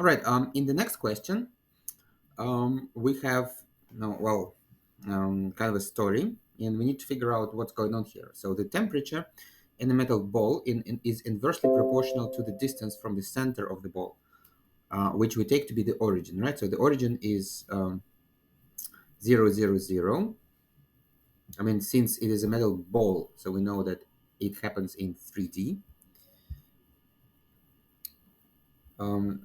All right. In the next question, we have no well, kind of a story, and we need to figure out what's going on here. So the temperature in a metal ball is inversely proportional to the distance from the center of the ball, which we take to be the origin, right? So the origin is 0, 0, 0. I mean, since it is a metal ball, so we know that it happens in 3D. Um,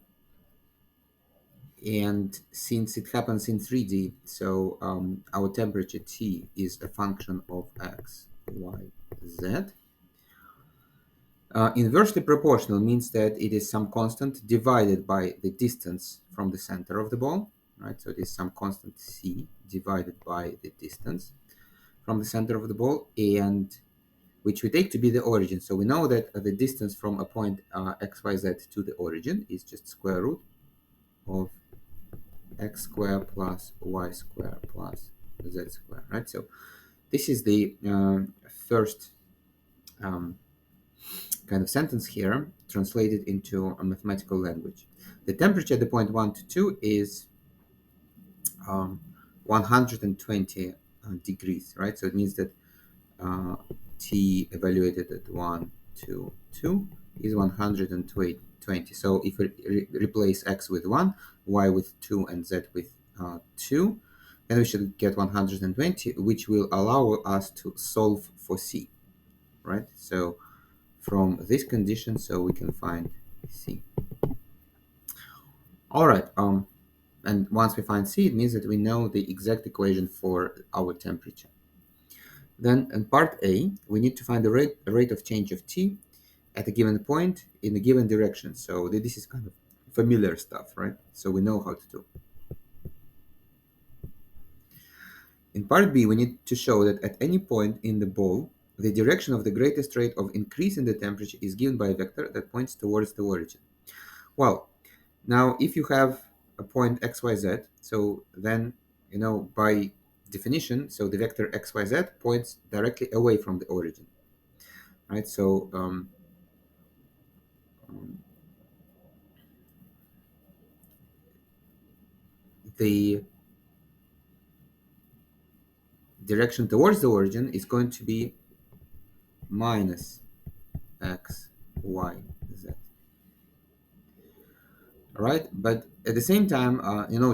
and since it happens in 3D, so our temperature T is a function of x, y, z. Inversely proportional means that it is some constant divided by the distance from the center of the ball, right? So it is some constant c divided by the distance from the center of the ball, and which we take to be the origin. So we know that the distance from a point x, y, z to the origin is just square root of x squared plus y squared plus z squared, right? So this is the first um, kind of sentence here translated into a mathematical language. The temperature at the point 1 to 2 is 120 degrees, right? So it means that uh, T evaluated at 1 to 2 is 120. So if we replace x with 1, y with 2, and z with 2, then we should get 120, which will allow us to solve for c, right? So from this condition, so we can find c. All right. And once we find c, it means that we know the exact equation for our temperature. Then in part A, we need to find the rate of change of t at a given point in a given direction. So this is kind of familiar stuff, right? So we know how to do. In part B, we need to show that at any point in the ball, the direction of the greatest rate of increase in the temperature is given by a vector that points towards the origin. Well, now if you have a point xyz, so then, by definition, so the vector xyz points directly away from the origin, right? So um, the direction towards the origin is going to be minus x, y, z. All right, but at the same time,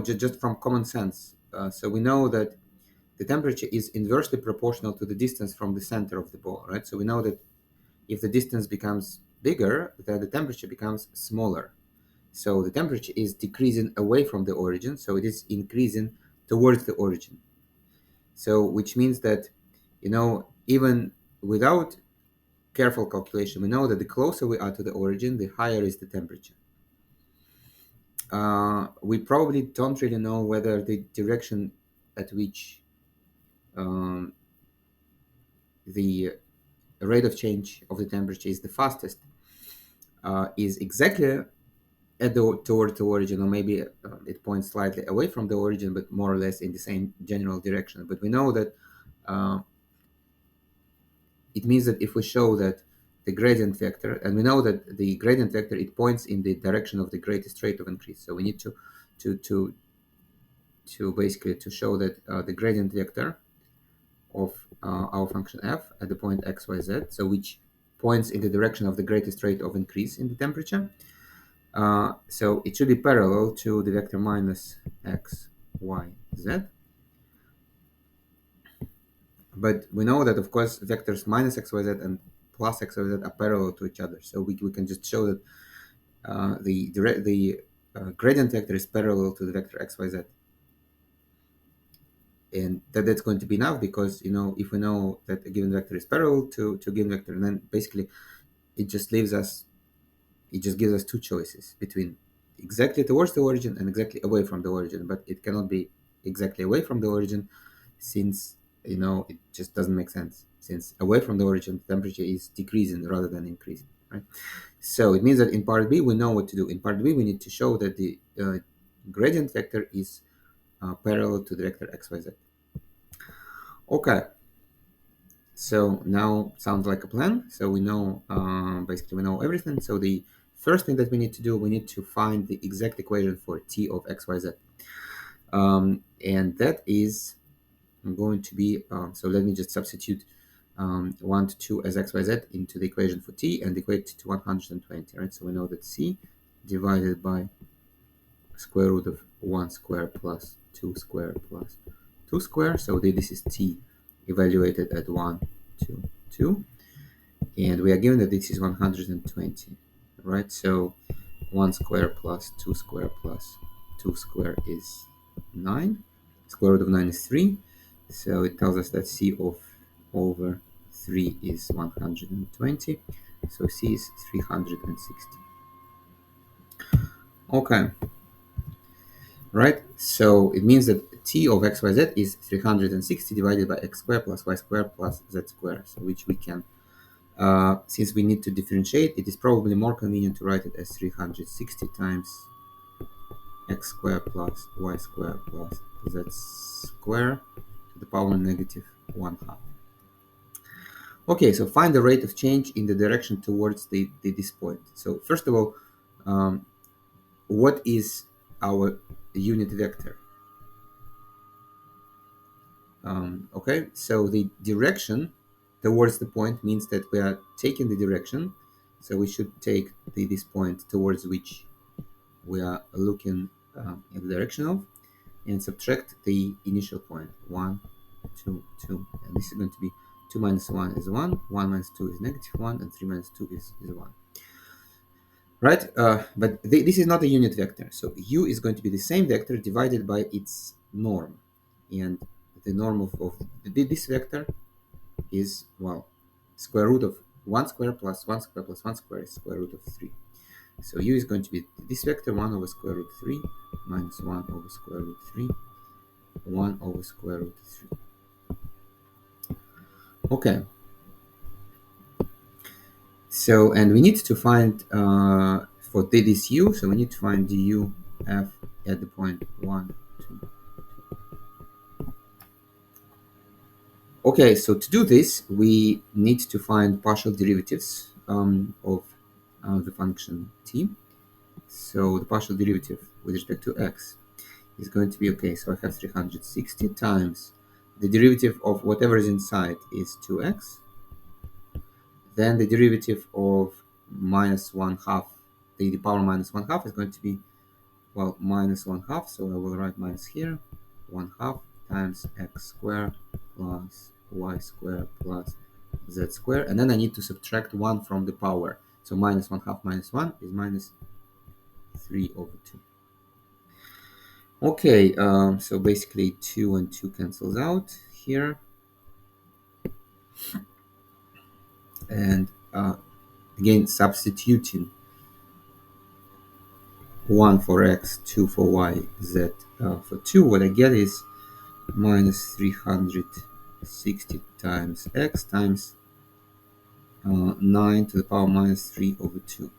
just from common sense, so we know that the temperature is inversely proportional to the distance from the center of the ball, right? So we know that if the distance becomes bigger, then the temperature becomes smaller. So the temperature is decreasing away from the origin, so it is increasing towards the origin. So which means that, even without careful calculation, we know that the closer we are to the origin, the higher is the temperature. We probably don't really know whether the direction at which um, the rate of change of the temperature is the fastest is exactly toward the origin, or maybe it points slightly away from the origin, but more or less in the same general direction. But we know that uh, it means that if we show that the gradient vector, and we know that the gradient vector, it points in the direction of the greatest rate of increase. So we need to to basically to show that the gradient vector of our function f at the point x, y, z, so which points in the direction of the greatest rate of increase in the temperature. So it should be parallel to the vector minus x, y, z. But we know that, of course, vectors minus x, y, z and plus x, y, z are parallel to each other. So we can just show that the gradient vector is parallel to the vector x, y, z. And that's going to be enough because, if we know that a given vector is parallel to a given vector, and then basically it just gives us two choices between exactly towards the origin and exactly away from the origin, but it cannot be exactly away from the origin since it just doesn't make sense, since away from the origin the temperature is decreasing rather than increasing, right? So it means that in part B we know what to do. In part B we need to show that the gradient vector is parallel to the vector xyz. Okay, so now sounds like a plan. So we know basically we know everything. So the first thing that we need to do, we need to find the exact equation for t of xyz. And that is going to be, so let me just substitute 1 to 2 as xyz into the equation for t and equate it to 120, right? So we know that c divided by square root of 1 square plus 2 square plus 2 square. So this is t evaluated at 1, 2, 2. And we are given that this is 120, right? So 1 square plus 2 square plus 2 square is 9. Square root of 9 is 3. So it tells us that c of over 3 is 120. So c is 360. Okay. Right? So it means that t of xyz is 360 divided by x squared plus y squared plus z squared. So which we can, since we need to differentiate, it is probably more convenient to write it as 360 times x squared plus y squared plus z squared to the power negative 1/2. Okay, so find the rate of change in the direction towards this point. So first of all, what is our unit vector? Okay, so the direction towards the point means that we are taking the direction. So we should take this point towards which we are looking in the direction of, and subtract the initial point, 1, 2, 2. And this is going to be 2 minus 1 is 1, 1 minus 2 is negative 1, and 3 minus 2 is 1. Right? But this is not a unit vector. So u is going to be the same vector divided by its norm. And the norm of this vector is, well, square root of 1 square plus 1 square plus 1 square is square root of 3. So u is going to be this vector, 1 over square root 3 minus 1 over square root 3, 1 over square root 3. Okay. So, and we need to find, for this u, so we need to find du f at the point 1, 2. Okay, so to do this, we need to find partial derivatives of the function t. So the partial derivative with respect to x is going to be, okay, so I have 360 times the derivative of whatever is inside is 2x. Then the derivative of minus 1/2, the power minus 1/2 is going to be, well, minus 1/2. So I will write minus here, 1/2 times x squared plus y squared plus z squared. And then I need to subtract 1 from the power. So minus 1/2 minus 1 is minus 3 over 2. Okay, so basically 2 and 2 cancels out here. And again, substituting 1 for x, 2 for y, z for 2, what I get is minus 360 times x times 9 to the power minus 3 over 2.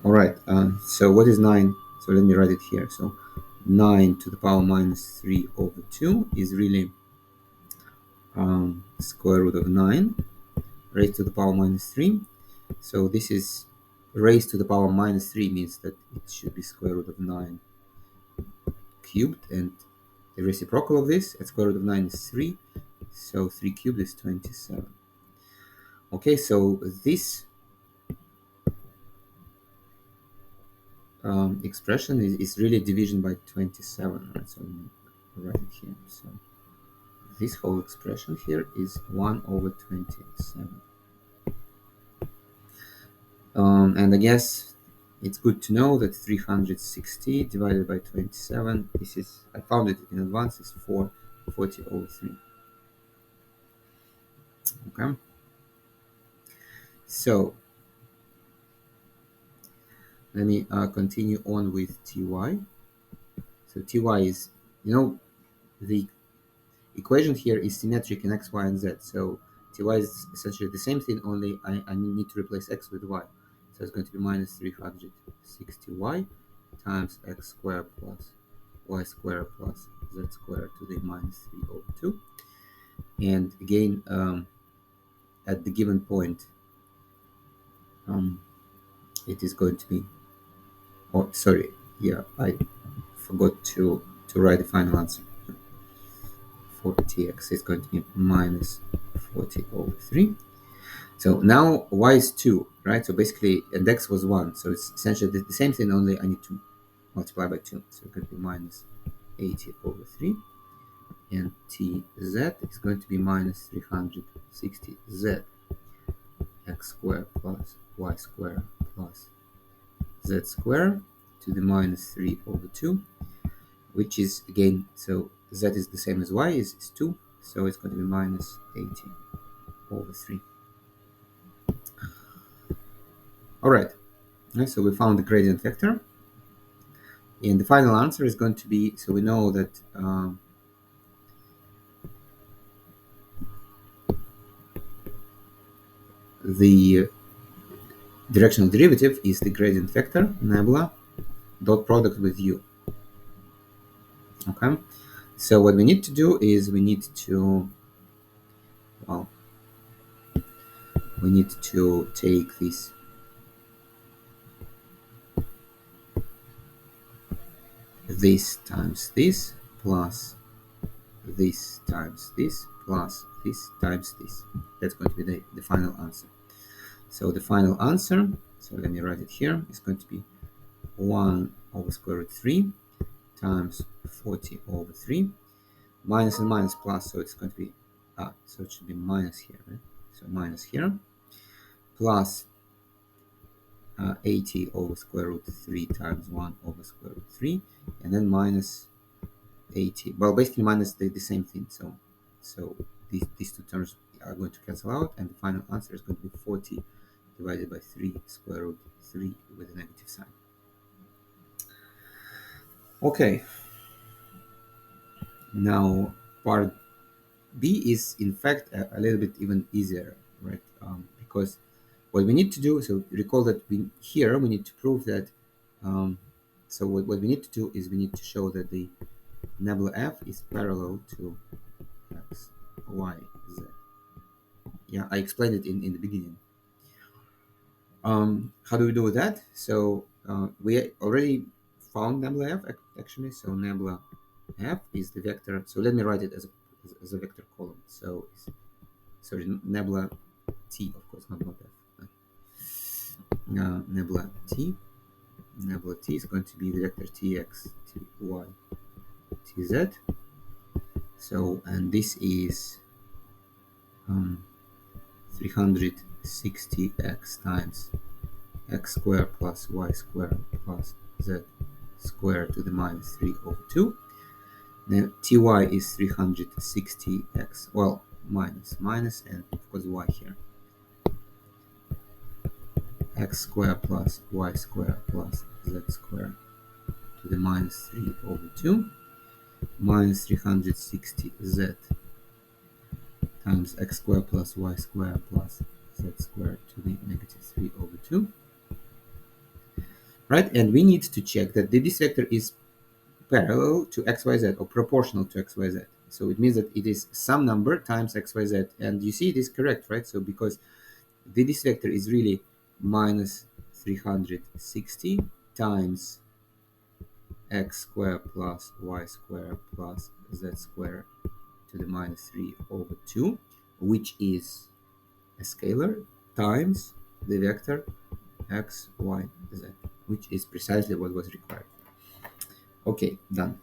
All right, so what is 9? So let me write it here. So 9 to the power minus 3 over 2 is really square root of 9 raised to the power minus 3. So this is raised to the power minus 3 means that it should be square root of 9 cubed, and the reciprocal of this at square root of 9 is 3. So 3 cubed is 27. Okay, so this expression is really division by 27, right? So let me write it here. So this whole expression here is 1 over 27. And I guess it's good to know that 360 divided by 27, this is, I found it in advance, is 440 over 3. Okay. So let me continue on with ty. So ty is, the equation here is symmetric in x, y, and z. So ty is essentially the same thing, only I need to replace x with y. So it's going to be minus 360y times x squared plus y squared plus z squared to the minus 3 over 2. And again, at the given point, it is going to be, oh sorry, yeah, I forgot to write the final answer. For tx is going to be minus 40 over 3. So now y is 2, right? So basically, and x was 1. So it's essentially the same thing, only I need to multiply by 2. So it could be minus 80 over 3. And tz is going to be minus 360z x squared plus y squared plus z squared to the minus 3 over 2, which is, again, so z is the same as y, is 2. So it's going to be minus 80 over 3. All right. So we found the gradient vector. And the final answer is going to be, so we know that the directional derivative is the gradient vector, nebula, dot product with u. Okay. So what we need to do is we need to, well, we need to take this times this plus this times this plus this times this. That's going to be the final answer. So the final answer, so let me write it here, is going to be 1 over square root 3 times 40 over 3, minus and minus plus, so it's going to be, so it should be minus here, right? So minus here, plus 80 over square root 3 times 1 over square root 3, and then minus 80. Well, basically minus the same thing. So these two terms are going to cancel out, and the final answer is going to be 40 divided by 3 square root 3 with a negative sign. Okay. Now part B is in fact a little bit even easier, right? Because what we need to do, so recall that we need to prove that, so what we need to do is we need to show that the nebula F is parallel to X, Y, Z. Yeah, I explained it in the beginning. How do we do that? So we already found nebula F actually. So nebula F is the vector. So let me write it as a vector column. So sorry, nebula T, of course, not F. Nebula T. Nebula T is going to be the vector Tx, Ty, Tz. So, and this is 360x times x squared plus y squared plus z squared to the minus 3 over 2. Now ty is 360x, well, minus, and of course y here. X squared plus y squared plus z squared to the minus 3 over 2, minus 360z times x squared plus y squared plus z squared to the negative 3 over 2. Right, and we need to check that this vector is parallel to xyz or proportional to xyz. So it means that it is some number times xyz, and you see it is correct, right? So because this vector is really minus 360 times x squared plus y squared plus z squared to the minus 3 over 2, which is a scalar, times the vector x, y, z, which is precisely what was required. Okay, done.